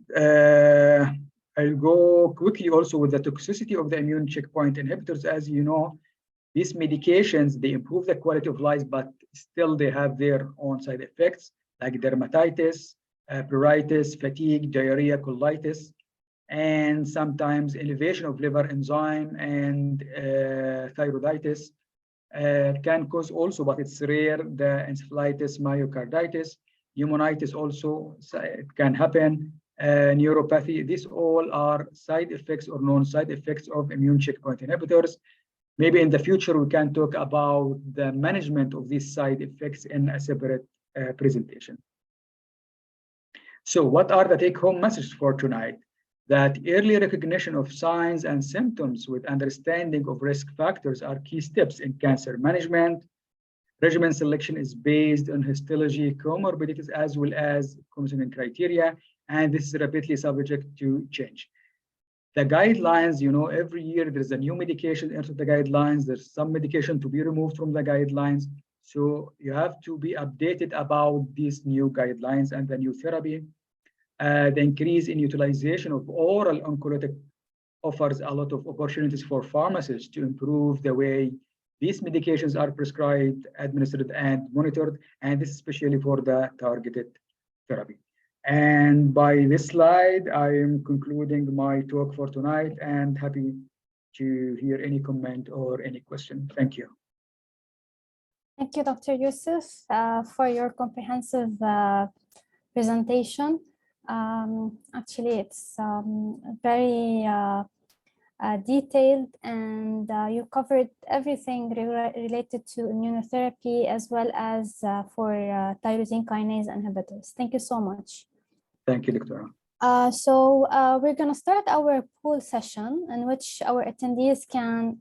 I'll go quickly also with the toxicity of the immune checkpoint inhibitors. As you know, these medications, they improve the quality of life, but still they have their own side effects like dermatitis, pruritus, fatigue, diarrhea, colitis. and sometimes elevation of liver enzyme and thyroiditis can cause also, but it's rare, the encephalitis, myocarditis, pneumonitis also, it can happen, neuropathy. These all are side effects or known side effects of immune checkpoint inhibitors. Maybe in the future, we can talk about the management of these side effects in a separate presentation. So what are the take-home messages for tonight? That early recognition of signs and symptoms with understanding of risk factors are key steps in cancer management. Regimen selection is based on histology, comorbidities, as well as conditioning criteria, and this is rapidly subject to change. The guidelines, you know, every year there's a new medication into the guidelines. There's some medication to be removed from the guidelines. So you have to be updated about these new guidelines and the new therapy. The increase in utilization of oral oncologic offers a lot of opportunities for pharmacists to improve the way these medications are prescribed, administered, and monitored, and this especially for the targeted therapy. And by this slide, I am concluding my talk for tonight and happy to hear any comment or any question. Thank you. Thank you, Dr. Yusuf, for your comprehensive presentation. Actually, it's very detailed, and you covered everything related to immunotherapy as well as for tyrosine kinase inhibitors. Thank you so much. Thank you, Dr. So we're going to start our poll session in which our attendees can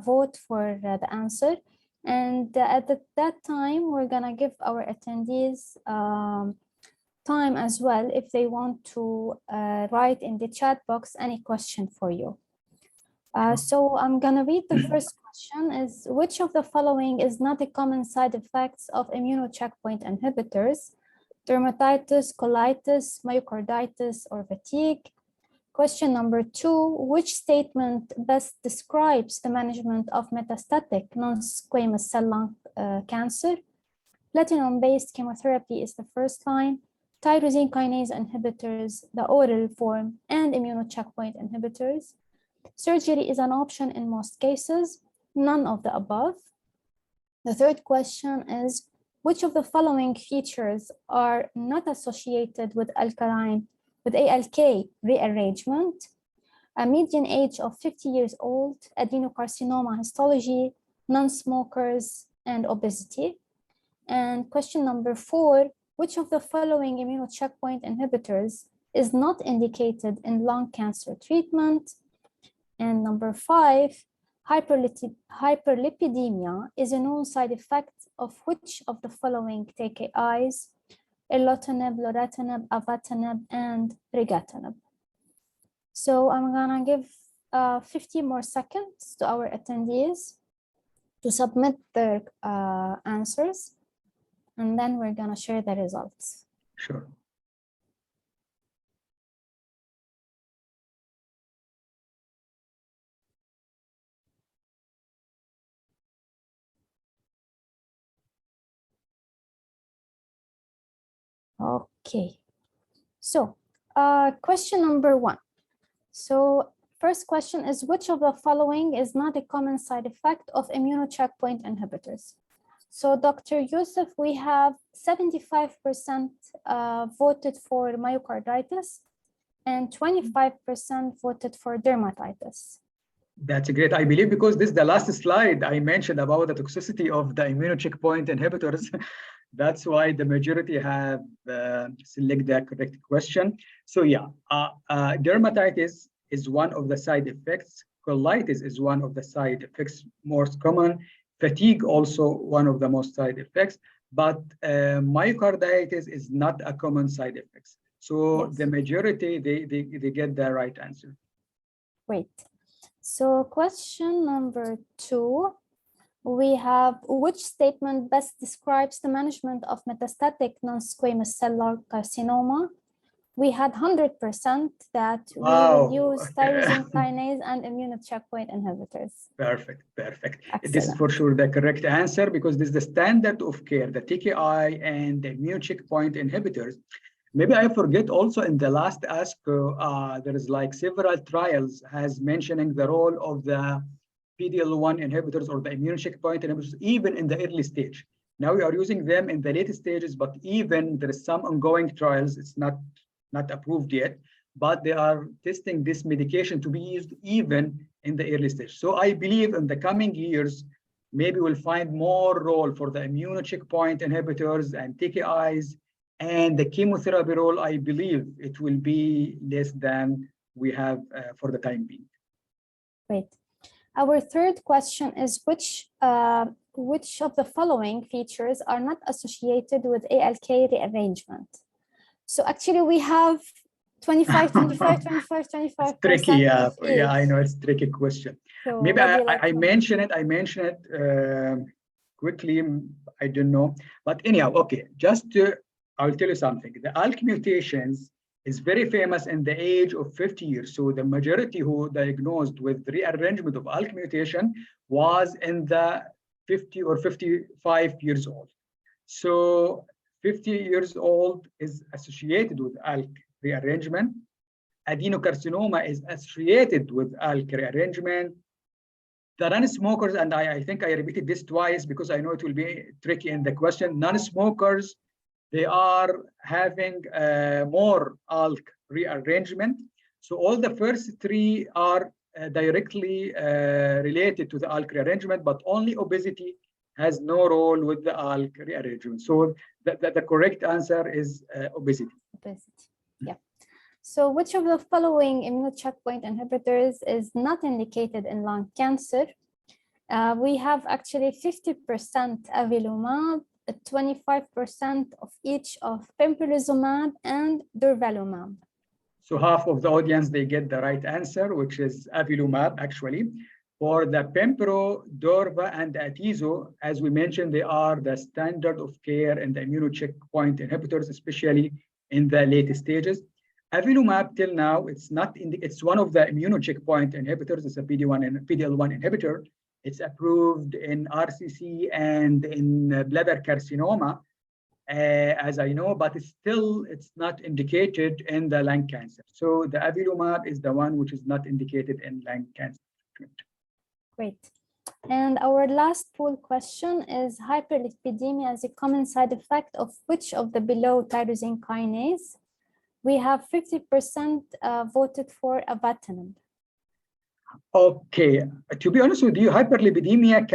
vote for the answer. And at that time, we're going to give our attendees time as well if they want to write in the chat box any question for you. So I'm going to read the first question is, which of the following is not a common side effects of immunocheckpoint inhibitors? Dermatitis, colitis, myocarditis, or fatigue? Question number 2, which statement best describes the management of metastatic non-squamous cell lung cancer? Platinum-based chemotherapy is the first line, tyrosine kinase inhibitors, the oral form, and immunocheckpoint inhibitors. Surgery is an option in most cases, none of the above. The third question is, which of the following features are not associated with ALK rearrangement? A median age of 50 years old, adenocarcinoma histology, non-smokers, and obesity. And question number 4, which of the following immunocheckpoint inhibitors is not indicated in lung cancer treatment? And number 5, hyperlipidemia is a known side effect of which of the following TKIs? Erlotinib, lorlatinib, avatinib, and regatinib. So I'm gonna give 50 more seconds to our attendees to submit their answers, and then we're gonna share the results. Sure. Okay, so question number 1. So first question is, which of the following is not a common side effect of immunocheckpoint inhibitors? So Dr. Yusuf, we have 75% voted for myocarditis and 25% voted for dermatitis. That's great. I believe because this is the last slide I mentioned about the toxicity of the immunocheckpoint inhibitors. That's why the majority have selected the correct question. So yeah, dermatitis is one of the side effects. Colitis is one of the side effects most common. Fatigue also one of the most side effects, but myocarditis is not a common side effect. So yes, the majority, they get the right answer. Great. So question number 2, we have, which statement best describes the management of metastatic non-squamous cell lung carcinoma? We had 100% that we will use tyrosine kinase and immunocheckpoint inhibitors. Perfect, perfect. Excellent. This is for sure the correct answer because this is the standard of care, the TKI and the immune checkpoint inhibitors. Maybe I forget also in the last ASCO, there is like several trials has mentioning the role of the PD-L1 inhibitors or the immune checkpoint inhibitors, even in the early stage. Now we are using them in the later stages, but even there is some ongoing trials. It's not approved yet, but they are testing this medication to be used even in the early stage. So I believe in the coming years, maybe we'll find more role for the immune checkpoint inhibitors and TKIs, and the chemotherapy role, I believe it will be less than we have for the time being. Great. Our third question is which of the following features are not associated with ALK rearrangement? So actually we have 25, 25, 25, 25. It's tricky, yeah. Yeah, I know it's a tricky question. So maybe I mention it quickly. I don't know, but anyhow, okay. I'll tell you something. The ALK mutations is very famous in the age of 50 years. So the majority who diagnosed with rearrangement of ALK mutation was in the 50 or 55 years old. So 50 years old is associated with ALK rearrangement. Adenocarcinoma is associated with ALK rearrangement. The non-smokers, and I think I repeated this twice because I know it will be tricky in the question, non-smokers, they are having more ALK rearrangement. So all the first three are directly related to the ALK rearrangement, but only obesity has no role with the ALK rearrangement. So the correct answer is obesity. Obesity, yeah. So which of the following immune checkpoint inhibitors is not indicated in lung cancer? We have actually 50% avelumab, 25% of each of pembrolizumab and durvalumab. So half of the audience, they get the right answer, which is avelumab actually. For the pembro, durva, and atezo, as we mentioned, they are the standard of care in the immune checkpoint inhibitors, especially in the late stages. Avelumab till now, it's one of the immune checkpoint inhibitors. It's a PD-1 and PD-L1 inhibitor. It's approved in RCC and in bladder carcinoma, as I know, but it's not indicated in the lung cancer. So the avelumab is the one which is not indicated in lung cancer. Great. And our last poll question is hyperlipidemia as a common side effect of which of the below tyrosine kinase? We have 50% voted for avatinib. Okay, to be honest with you, hyperlipidemia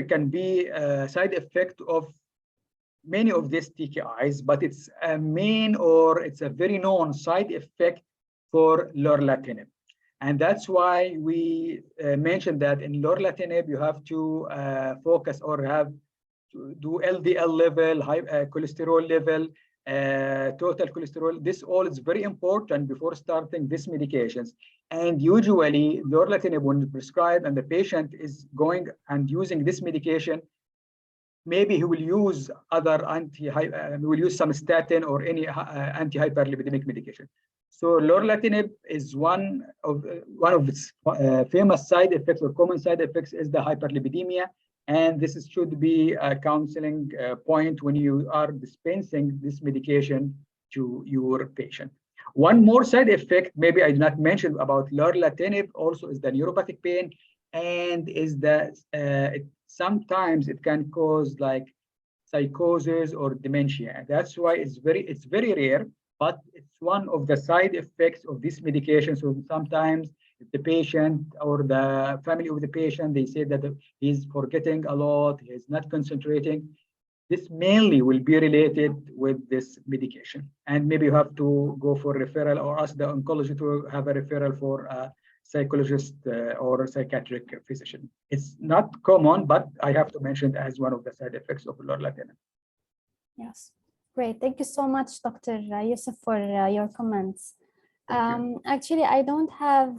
can be a side effect of many of these TKIs, but it's a very known side effect for lorlatinib. And that's why we mentioned that in lorlatinib, you have to focus or have to do LDL level, high cholesterol level, total cholesterol. This all is very important before starting these medications. And usually lorlatinib, when prescribed and the patient is going and using this medication, maybe he will use will use some statin or any anti-hyperlipidemic medication. So lorlatinib is one of its famous side effects or common side effects is the hyperlipidemia. And this should be a counseling point when you are dispensing this medication to your patient. One more side effect, maybe I did not mention about lorlatinib, also is the neuropathic pain, and is that sometimes it can cause like psychosis or dementia. That's why it's very rare, but it's one of the side effects of this medication. So sometimes if the patient or the family of the patient, they say that he's forgetting a lot, he's not concentrating. This mainly will be related with this medication. And maybe you have to go for referral or ask the oncology to have a referral for a psychologist or a psychiatric physician. It's not common, but I have to mention it as one of the side effects of lorlatinib. Yes, great. Thank you so much, Dr. Yusuf, for your comments. Actually, I don't have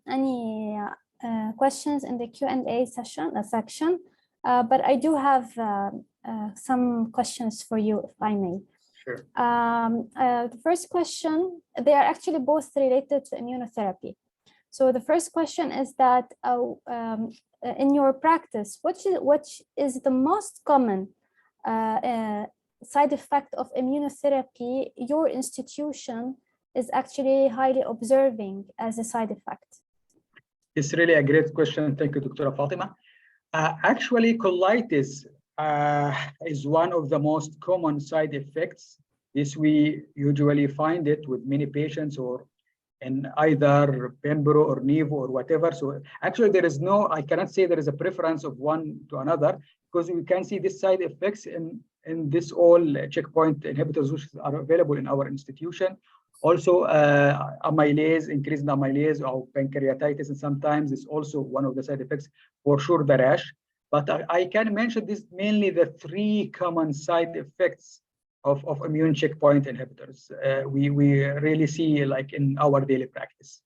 any questions in the Q&A section, but I do have some questions for you, if I may. Sure. The first question, they are actually both related to immunotherapy. So the first question is that in your practice, which is the most common side effect of immunotherapy your institution is actually highly observing as a side effect? It's really a great question. Thank you, Dr. Fatima. Actually, colitis is one of the most common side effects. This we usually find it with many patients or in either Pembro or Nivo or whatever. So actually there is no, I cannot say there is a preference of one to another, because we can see these side effects in this all checkpoint inhibitors which are available in our institution. Also amylase, increased amylase or pancreatitis, and sometimes it's also one of the side effects, for sure the rash. But I can mention this mainly the three common side effects of immune checkpoint inhibitors we really see like in our daily practice.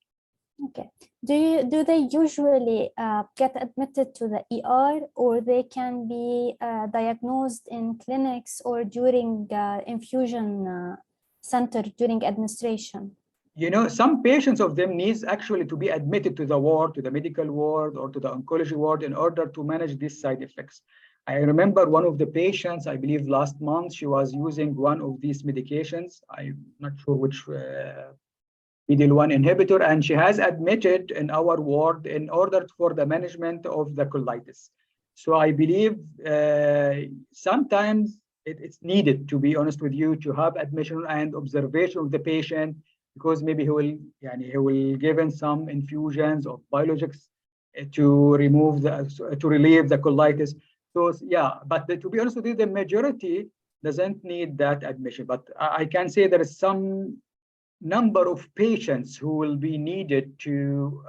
Okay. Do they usually get admitted to the ER, or they can be diagnosed in clinics or during infusion center during administration? You know, some patients of them needs actually to be admitted to the ward, to the medical ward or to the oncology ward in order to manage these side effects. I remember one of the patients, I believe last month, she was using one of these medications. I'm not sure which PD-L1 inhibitor, and she has admitted in our ward in order for the management of the colitis. So I believe sometimes it's needed, to be honest with you, to have admission and observation of the patient, because maybe he will given some infusions of biologics to relieve the colitis. So yeah, but to be honest with you, the majority doesn't need that admission. But I can say there is some number of patients who will be needed to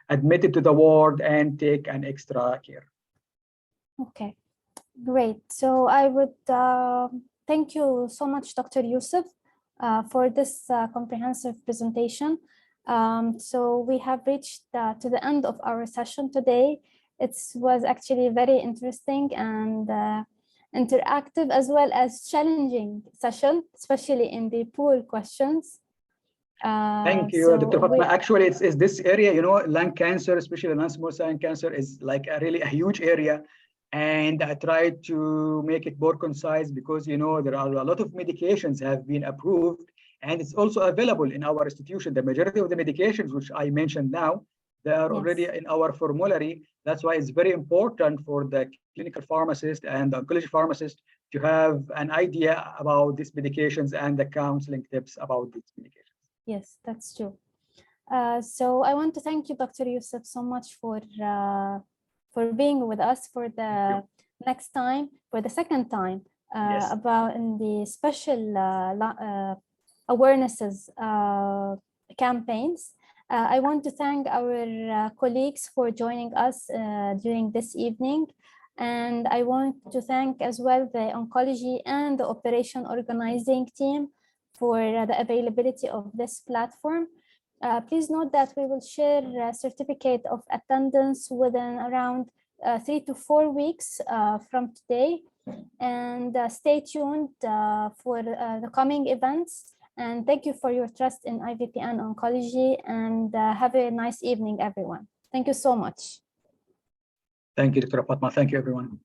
admitted to the ward and take an extra care. Okay, great. So I would thank you so much, Dr. Yusuf, for this comprehensive presentation. So we have reached to the end of our session today. It was actually very interesting and interactive as well as challenging session, especially in the pool questions. Thank you, Dr. Fatma. Actually, it's this area, you know, lung cancer, especially non-small cell lung cancer, is like really a huge area. And I tried to make it more concise because, you know, there are a lot of medications have been approved, and it's also available in our institution. The majority of the medications, which I mentioned now, they are already in our formulary. That's why it's very important for the clinical pharmacist and the oncology pharmacist to have an idea about these medications and the counseling tips about these medications. Yes, that's true. So I want to thank you, Dr. Yusuf, so much for being with us for the next time, for the second time, about in the special awarenesses campaigns. I want to thank our colleagues for joining us during this evening. And I want to thank as well the oncology and the operation organizing team for the availability of this platform. Please note that we will share a certificate of attendance within around 3 to 4 weeks from today. And stay tuned for the coming events. And thank you for your trust in IVPN Oncology, and have a nice evening, everyone. Thank you so much. Thank you, Dr. Fatma. Thank you, everyone.